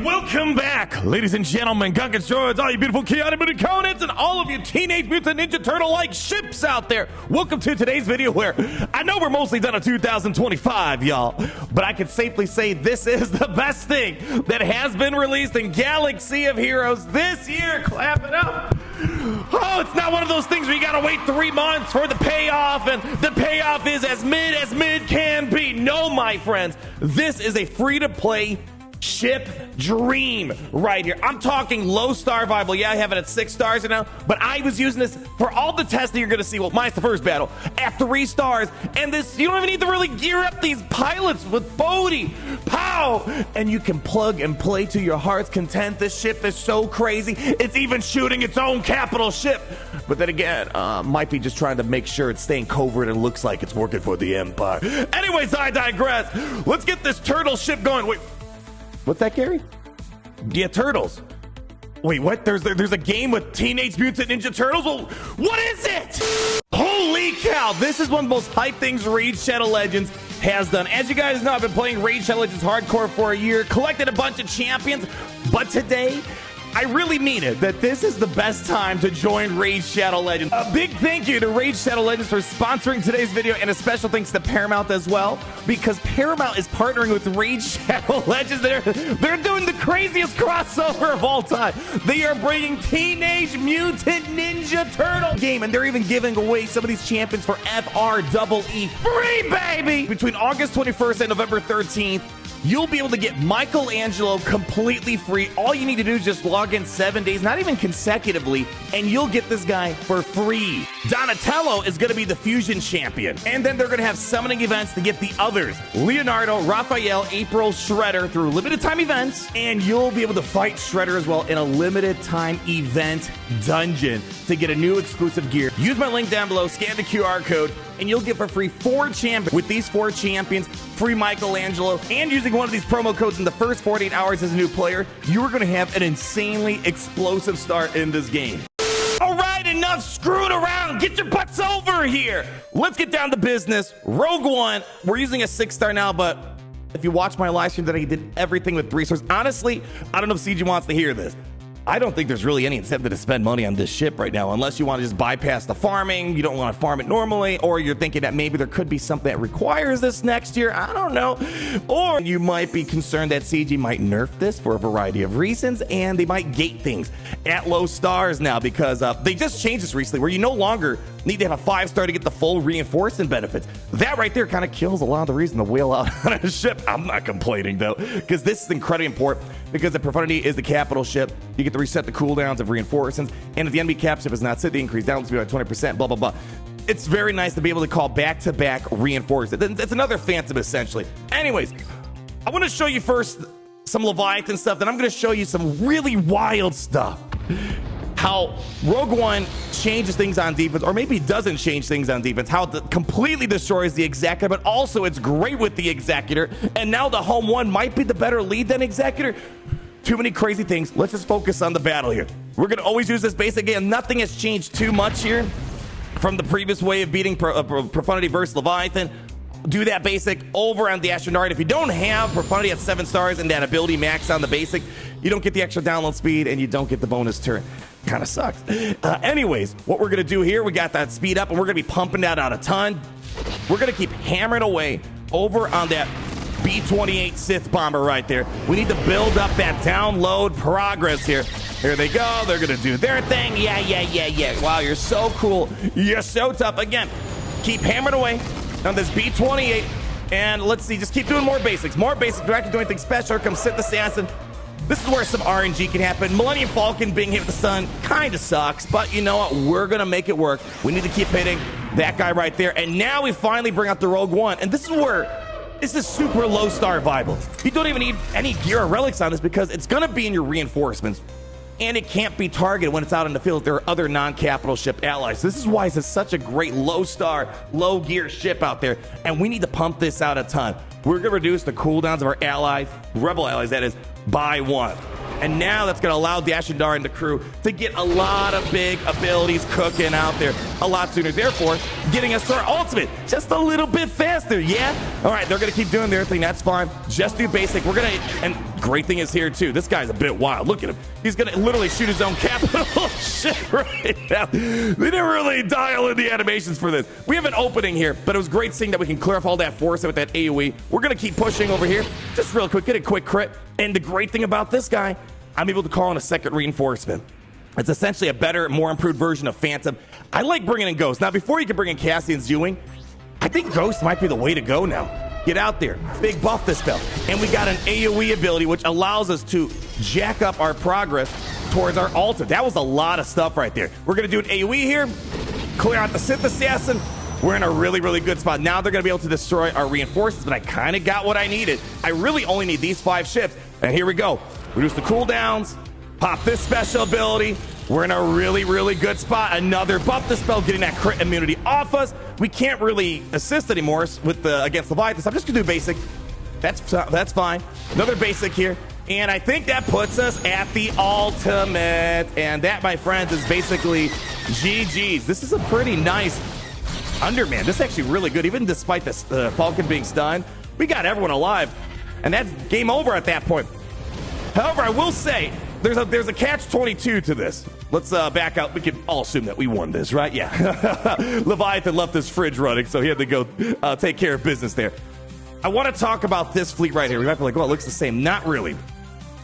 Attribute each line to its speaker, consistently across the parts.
Speaker 1: welcome back, ladies and gentlemen, Gunkins droids, all you beautiful chaotic mutant Conants, and all of you Teenage Mutant Ninja Turtle-like ships out there. Welcome to today's video where I know we're mostly done in 2025, y'all, but I can safely say this is the best thing that has been released in Galaxy of Heroes this year. Clap it up. Oh, it's not one of those things where you gotta wait 3 months for the payoff, and the payoff is as mid can be. No, my friends, this is a free-to-play ship dream right here. I'm talking low star viable. Yeah, I have it at 6 stars now, but I was using this for all the testing you're gonna see. Well, minus the first battle at 3 stars, and this, you don't even need to really gear up these pilots with Bodhi. Pow! And you can plug and play to your heart's content. This ship is so crazy, it's even shooting its own capital ship. But then again, might be just trying to make sure it's staying covert and looks like it's working for the Empire. Anyways, I digress. Let's get this turtle ship going. Wait, what's that, Gary? Yeah, turtles. Wait, what? There's a game with Teenage Mutant Ninja Turtles? Well, what is it? Holy cow, this is one of the most hyped things Raid Shadow Legends has done. As you guys know, I've been playing Raid Shadow Legends hardcore for a year, collected a bunch of champions, but today, I really mean it, that this is the best time to join Raid Shadow Legends. A big thank you to Raid Shadow Legends for sponsoring today's video, and a special thanks to Paramount as well, because Paramount is partnering with Raid Shadow Legends. They're doing the craziest crossover of all time. They are bringing Teenage Mutant Ninja Turtle game, and they're even giving away some of these champions for FREE free, baby! Between August 21st and November 13th, you'll be able to get Michelangelo completely free. All you need to do is just log in 7 days, not even consecutively, and you'll get this guy for free. Donatello is going to be the fusion champion. And then they're going to have summoning events to get the others. Leonardo, Raphael, April, Shredder through limited time events. And you'll be able to fight Shredder as well in a limited time event dungeon to get a new exclusive gear. Use my link down below, scan the QR code, and you'll get for free 4 champions. With these 4 champions, free Michelangelo, and using one of these promo codes in the first 48 hours as a new player, you are going to have an insanely explosive start in this game. All right, enough screwing around. Get your butts over here. Let's get down to business. Rogue One, we're using a 6-star now, but if you watch my live stream that I did everything with 3 stars, honestly, I don't know if CG wants to hear this. I don't think there's really any incentive to spend money on this ship right now, unless you want to just bypass the farming, you don't want to farm it normally, or you're thinking that maybe there could be something that requires this next year, I don't know. Or you might be concerned that CG might nerf this for a variety of reasons, and they might gate things at low stars now, because they just changed this recently, where you no longer need to have a 5-star to get the full reinforcement benefits. That right there kind of kills a lot of the reason to whale out on a ship. I'm not complaining though, because this is incredibly important, because the Profundity is the capital ship. You get to reset the cooldowns of reinforcements, and if the enemy cap ship is not set, the increase down to be by 20%, blah, blah, blah. It's very nice to be able to call back-to-back reinforcements. It's another Phantom, essentially. Anyways, I want to show you first some Leviathan stuff, then I'm going to show you some really wild stuff. How Rogue One changes things on defense, or maybe doesn't change things on defense, how it completely destroys the Executor, but also it's great with the Executor, and now the Home One might be the better lead than Executor. Too many crazy things. Let's just focus on the battle here. We're going to always use this basic game. Nothing has changed too much here from the previous way of beating Profundity versus Leviathan. Do that basic over on the Astronaut. If you don't have Profundity at 7 stars and that ability max on the basic, you don't get the extra download speed and you don't get the bonus turn. Kind of sucks. Anyways, what we're going to do here, we got that speed up and we're going to be pumping that out a ton. We're going to keep hammering away over on that B-28 Sith bomber right there. We need to build up that download progress here. Here they go. They're going to do their thing. Yeah. Wow, you're so cool. You're so tough. Again, keep hammering away on this B-28. And let's see, just keep doing more basics. More basics. We're actually doing anything special. Here comes Sith Assassin. This is where some RNG can happen. Millennium Falcon being hit with the sun kind of sucks, but you know what? We're going to make it work. We need to keep hitting that guy right there. And now we finally bring out the Rogue One. And this is where this is super low star viable. You don't even need any gear or relics on this because it's going to be in your reinforcements. And it can't be targeted when it's out in the field. There are other non-capital ship allies. This is why it's such a great low star, low gear ship out there. And we need to pump this out a ton. We're going to reduce the cooldowns of our allies, rebel allies that is, by 1. And now that's going to allow Dash and Dar and the crew to get a lot of big abilities cooking out there a lot sooner. Therefore, getting us to our ultimate just a little bit faster, yeah? All right, they're going to keep doing their thing. That's fine. Just do basic. We're going to, and Great thing is here, too, this guy's a bit wild. Look at him. He's going to literally shoot his own capital shit right now. They didn't really dial in the animations for this. We have an opening here, but it was great seeing that we can clear off all that force with that AoE. We're going to keep pushing over here. Just real quick, get a quick crit. And the great thing about this guy, I'm able to call in a second reinforcement. It's essentially a better, more improved version of Phantom. I like bringing in Ghost. Now, before you can bring in Cassian's Ewing, I think Ghost might be the way to go now. Get out there. Big buff this spell. And we got an AoE ability, which allows us to jack up our progress towards our ultimate. That was a lot of stuff right there. We're going to do an AoE here, clear out the Sith Assassin. We're in a really, really good spot. Now they're going to be able to destroy our reinforcements, but I kind of got what I needed. I really only need these 5 ships. And here we go. Reduce the cooldowns. Pop this special ability. We're in a really, really good spot. Another buff the spell, getting that crit immunity off us. We can't really assist anymore with against Leviathan. So I'm just gonna do basic. That's fine. Another basic here. And I think that puts us at the ultimate. And that, my friends, is basically GG's. This is a pretty nice Underman. This is actually really good. Even despite this Falcon being stunned, we got everyone alive. And that's game over at that point. However, I will say, there's a catch-22 to this. Let's back out. We can all assume that we won this, right? Yeah. Leviathan left his fridge running, so he had to go take care of business there. I want to talk about this fleet right here. We might be like, oh, it looks the same. Not really.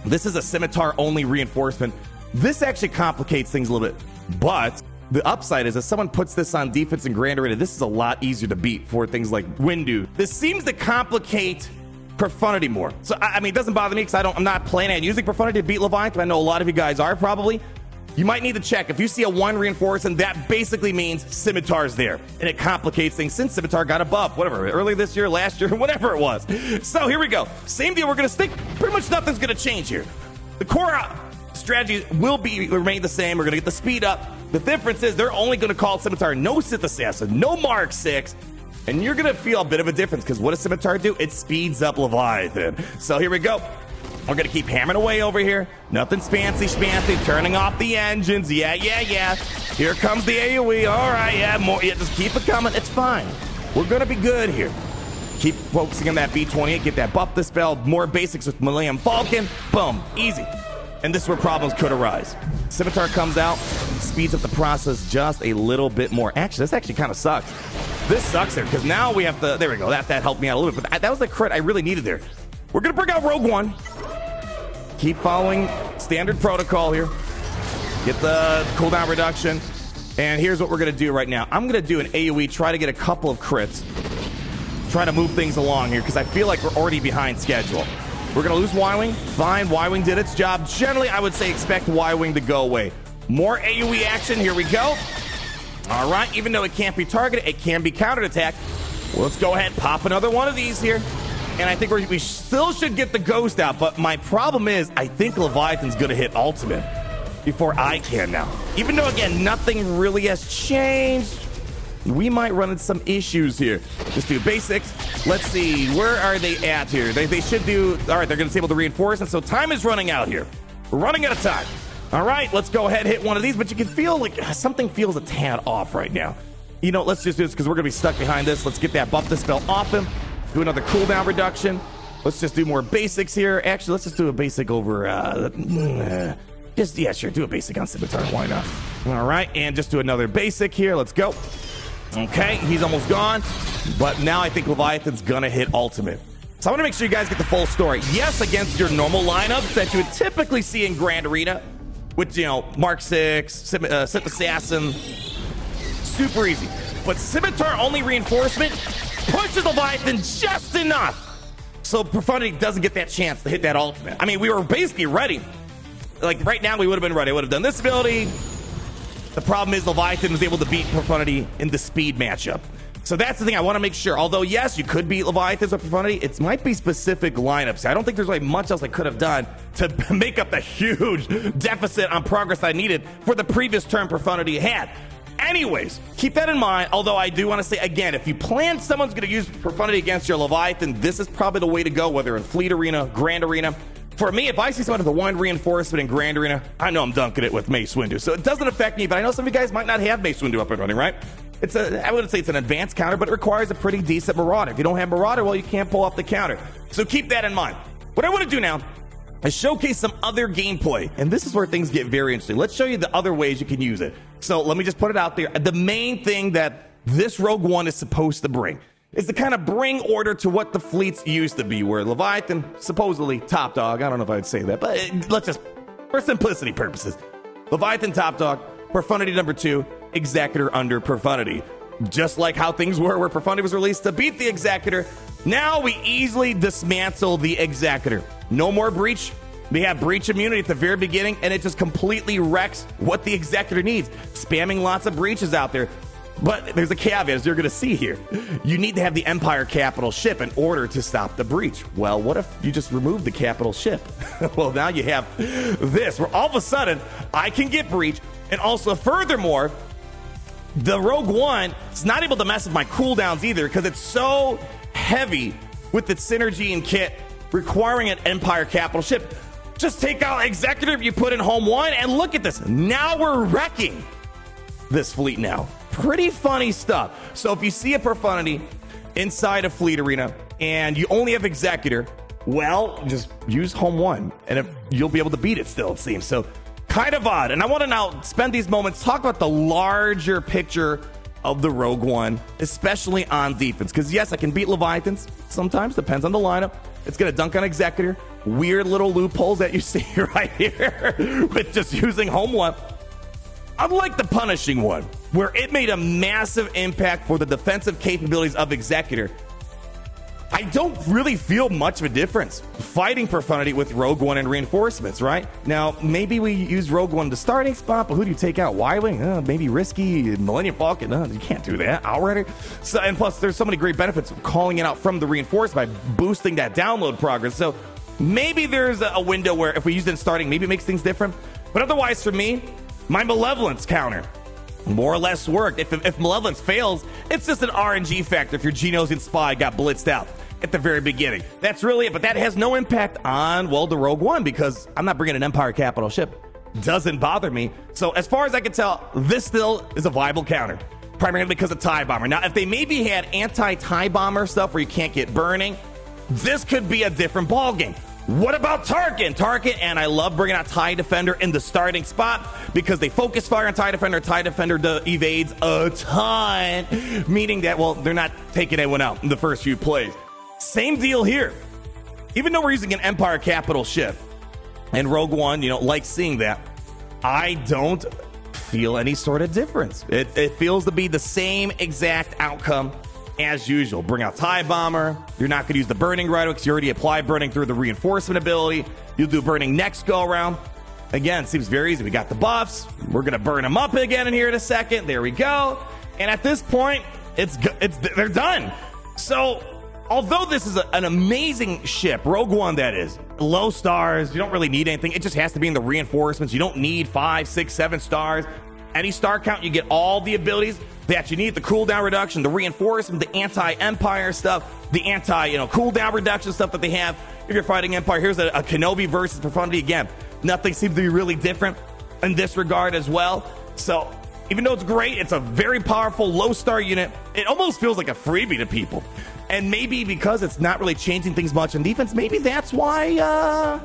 Speaker 1: This is a scimitar-only reinforcement. This actually complicates things a little bit. But the upside is if someone puts this on defense and Grand Arena, this is a lot easier to beat for things like Windu. This seems to complicate Profundity more. So, I mean, it doesn't bother me because I'm not planning on using Profundity to beat Leviathan. I know a lot of you guys are probably. You might need to check. If you see a 1 reinforcement, that basically means Scimitar's there. And it complicates things since Scimitar got a buff, whatever, early this year, last year, whatever it was. So here we go. Same deal. We're going to stick. Pretty much nothing's going to change here. The core strategy will remain the same. We're going to get the speed up. The difference is they're only going to call Scimitar no Sith Assassin, no Mark 6. And you're going to feel a bit of a difference because what does Scimitar do? It speeds up Leviathan. So here we go. We're going to keep hammering away over here. Nothing's fancy schmancy. Turning off the engines. Yeah. Here comes the AoE. All right, yeah, more. Yeah, just keep it coming. It's fine. We're going to be good here. Keep focusing on that B28. Get that buff dispel. More basics with Millennium Falcon. Boom. Easy. And this is where problems could arise. Scimitar comes out, speeds up the process just a little bit more. Actually, this actually kind of sucks. This sucks here, because now we have to... There we go. That helped me out a little bit. But that was the crit I really needed there. We're going to bring out Rogue One. Keep following standard protocol here. Get the cooldown reduction. And here's what we're going to do right now. I'm going to do an AoE, try to get a couple of crits. Try to move things along here, because I feel like we're already behind schedule. We're going to lose Y-Wing. Fine, Y-Wing did its job. Generally, I would say expect Y-Wing to go away. More AoE action. Here we go. All right, even though it can't be targeted, it can be counterattacked. Well, let's go ahead and pop another one of these here. And I think we still should get the Ghost out. But my problem is, I think Leviathan's going to hit ultimate before I can now. Even though, again, nothing really has changed, we might run into some issues here. Just do basics. Let's see. Where are they at here? They should do... All right, they're going to disable the reinforcement. So time is running out here. We're running out of time. All right, let's go ahead and hit one of these. But you can feel like something feels a tad off right now. You know, let's just do this because we're going to be stuck behind this. Let's get that buff dispel off him. Do another cooldown reduction. Let's just do more basics here. Actually, let's just do a basic over... yeah, sure. Do a basic on Scimitar. Why not? All right, and just do another basic here. Let's go. Okay, he's almost gone. But now I think Leviathan's going to hit ultimate. So I want to make sure you guys get the full story. Yes, against your normal lineups that you would typically see in Grand Arena. With, you know, Mark 6, Sith Assassin. Super easy. But Scimitar only reinforcement pushes Leviathan just enough. So Profundity doesn't get that chance to hit that ultimate. I mean, we were basically ready. Like, right now, we would have been ready. I would have done this ability. The problem is Leviathan was able to beat Profundity in the speed matchup. So that's the thing I want to make sure. Although, yes, you could beat Leviathan with Profundity, it might be specific lineups. I don't think there's really much else I could have done to make up the huge deficit on progress I needed for the previous turn Profundity had. Anyways, keep that in mind. Although I do want to say, again, if you plan someone's going to use Profundity against your Leviathan, this is probably the way to go, whether in Fleet Arena, Grand Arena. For me, if I see someone with a 1 reinforcement in Grand Arena, I know I'm dunking it with Mace Windu. So it doesn't affect me, but I know some of you guys might not have Mace Windu up and running, right? I wouldn't say it's an advanced counter, but it requires a pretty decent Marauder. If you don't have Marauder, well, you can't pull off the counter. So keep that in mind. What I want to do now I showcase some other gameplay, and this is where things get very interesting. Let's show you the other ways you can use it. So let me just put it out there. The main thing that this Rogue One is supposed to bring is to kind of bring order to what the fleets used to be, where Leviathan, supposedly top dog. I don't know if I would say that, but let's just, for simplicity purposes, Leviathan top dog, Profundity number 2, Executor under Profundity. Just like how things were where Profundity was released to beat the Executor, now we easily dismantle the Executor. No more breach. We have breach immunity at the very beginning, and it just completely wrecks what the Executor needs. Spamming lots of breaches out there. But there's a caveat, as you're going to see here. You need to have the Empire capital ship in order to stop the breach. Well, what if you just remove the capital ship? Well, now you have this, where all of a sudden, I can get breach, and also, furthermore, the Rogue One is not able to mess with my cooldowns either, because it's so heavy with its synergy and kit, requiring an Empire capital ship. Just take out Executor, you put in Home 1, and look at this. Now we're wrecking this fleet now. Pretty funny stuff. So if you see a Profundity inside a fleet arena and you only have Executor, well, just use Home 1 and you'll be able to beat it still, it seems. So kind of odd. And I want to now spend these moments talk about the larger picture of the Rogue One, especially on defense. Because yes, I can beat Leviathans sometimes, depends on the lineup. It's going to dunk on Executor. Weird little loopholes that you see right here with just using Home 1. Unlike the Punishing One, where it made a massive impact for the defensive capabilities of Executor, I don't really feel much of a difference fighting Profundity with Rogue One and reinforcements, right? Now, maybe we use Rogue One to starting spot, but who do you take out? Y-Wing? Maybe Risky, Millennium Falcon? You can't do that. Outrider? So, and plus, there's so many great benefits of calling it out from the reinforcement by boosting that download progress. So maybe there's a window where if we use it in starting, maybe it makes things different. But otherwise, for me, my Malevolence counter more or less worked. If Malevolence fails, it's just an RNG factor if your Geonosian spy got blitzed out at the very beginning. That's really it, but that has no impact on, well, the Rogue One, because I'm not bringing an Empire capital ship. Doesn't bother me. So as far as I can tell, this still is a viable counter, primarily because of TIE Bomber. Now, if they maybe had anti-TIE Bomber stuff where you can't get burning, this could be a different ballgame. What about Tarkin? And I love bringing out TIE Defender in the starting spot because they focus fire on TIE Defender. TIE Defender evades a ton, meaning that, well, they're not taking anyone out in the first few plays. Same deal here. Even though we're using an Empire capital ship and Rogue One, like seeing that, I don't feel any sort of difference. It feels to be the same exact outcome as usual. Bring out TIE Bomber. You're not going to use the burning right away because you already applied burning through the reinforcement ability. You'll do burning next go around. Again, seems very easy. We got the buffs. We're going to burn them up again in here in a second. There we go. And at this point, they're done. So although this is an amazing ship, Rogue One that is, low stars, you don't really need anything. It just has to be in the reinforcements. You don't need 5, 6, 7 stars. Any star count, you get all the abilities that you need, the cooldown reduction, the reinforcement, the anti-Empire stuff, the cooldown reduction stuff that they have if you're fighting Empire. Here's a Kenobi versus Profundity. Again, nothing seems to be really different in this regard as well. So even though it's great, it's a very powerful low star unit. It almost feels like a freebie to people. And maybe because it's not really changing things much in defense, maybe that's why,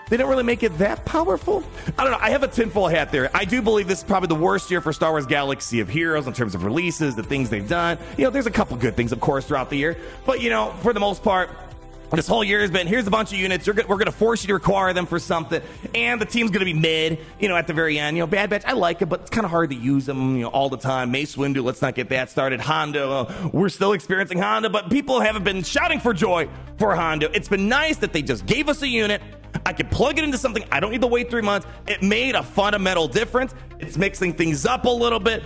Speaker 1: they don't really make it that powerful. I don't know. I have a tinfoil hat there. I do believe this is probably the worst year for Star Wars Galaxy of Heroes in terms of releases, the things they've done. There's a couple good things, of course, throughout the year. But, for the most part, this whole year has been, here's a bunch of units. We're going to force you to require them for something. And the team's going to be mid, at the very end. Bad Batch, I like it, but it's kind of hard to use them, all the time. Mace Windu, let's not get that started. Honda, we're still experiencing Honda, but people haven't been shouting for joy for Honda. It's been nice that they just gave us a unit. I could plug it into something. I don't need to wait 3 months. It made a fundamental difference. It's mixing things up a little bit.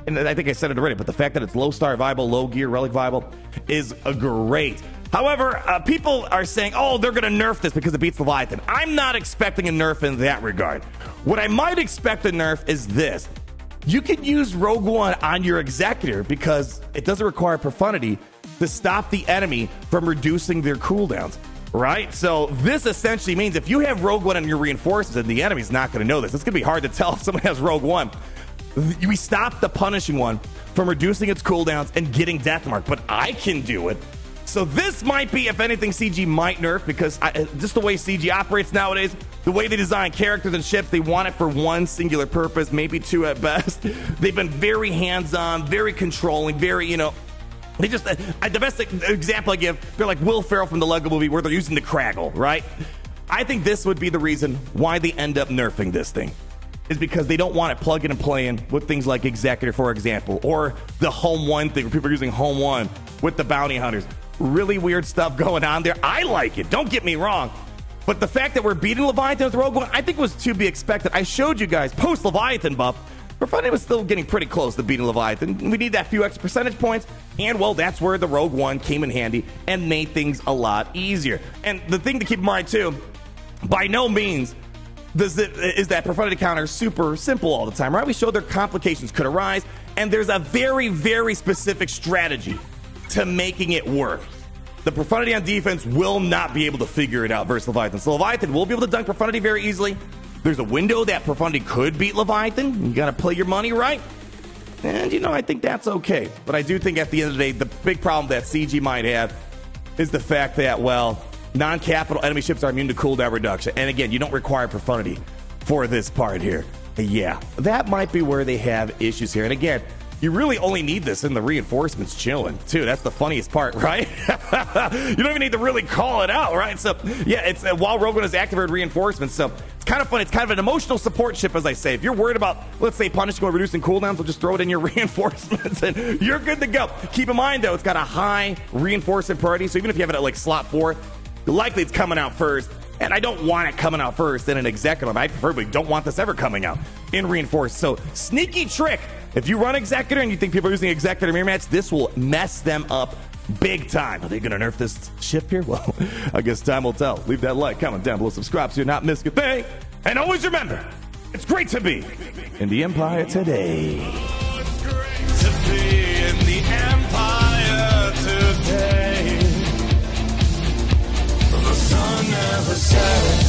Speaker 1: And I think I said it already, but the fact that it's low star viable, low gear, relic viable is great. However, people are saying, oh, they're going to nerf this because it beats Leviathan. I'm not expecting a nerf in that regard. What I might expect a nerf is this. You can use Rogue One on your Executor because it doesn't require Profundity to stop the enemy from reducing their cooldowns. Right? So this essentially means if you have Rogue One on your reinforcements, and the enemy's not going to know this. It's going to be hard to tell if someone has Rogue One. We stop the Punishing One from reducing its cooldowns and getting Death Mark. But I can do it So this might be, if anything, CG might nerf, because just the way CG operates nowadays, the way they design characters and ships, they want it for one singular purpose, maybe two at best. They've been very hands-on, very controlling, very, you know, they just, the best example I give, they're like Will Ferrell from the Lego movie where they're using the Craggle, right? I think this would be the reason why they end up nerfing this thing, is because they don't want it plugging and playing with things like Executor, for example, or the Home 1 thing where people are using Home 1 with the bounty hunters. Really weird stuff going on there. I like it, don't get me wrong. But the fact that we're beating Leviathan with Rogue One, I think was to be expected. I showed you guys post-Leviathan buff, Profundity was still getting pretty close to beating Leviathan. We need that few extra percentage points, and well, that's where the Rogue One came in handy and made things a lot easier. And the thing to keep in mind too, by no means is that Profundity counter super simple all the time, right? We showed there complications could arise, and there's a very, very specific strategy to making it work. The Profundity on defense will not be able to figure it out versus Leviathan. So Leviathan will be able to dunk Profundity very easily. There's a window that Profundity could beat Leviathan. You got to play your money right. And, you know, I think that's okay. But I do think at the end of the day, the big problem that CG might have is the fact that, well, non-capital enemy ships are immune to cooldown reduction. And again, you don't require Profundity for this part here. Yeah, that might be where they have issues here. And again, you really only need this in the reinforcements chilling, too. That's the funniest part, right? You don't even need to really call it out, right? So, yeah, it's while Rogue One is activated reinforcements. So, it's kind of fun. It's kind of an emotional support ship, as I say. If you're worried about, let's say, punishing or reducing cooldowns, we'll just throw it in your reinforcements, and you're good to go. Keep in mind, though, it's got a high reinforcement priority. So, even if you have it at, like, slot 4, likely it's coming out first. And I don't want it coming out first in an Executor. I preferably don't want this ever coming out in Reinforced. So, sneaky trick. If you run Executor and you think people are using Executor mirror match, this will mess them up big time. Are they going to nerf this ship here? Well, I guess time will tell. Leave that like, comment down below, subscribe so you're not missing a thing. And always remember, it's great to be in the Empire today.
Speaker 2: It's great to be in the Empire today. The sun never sets.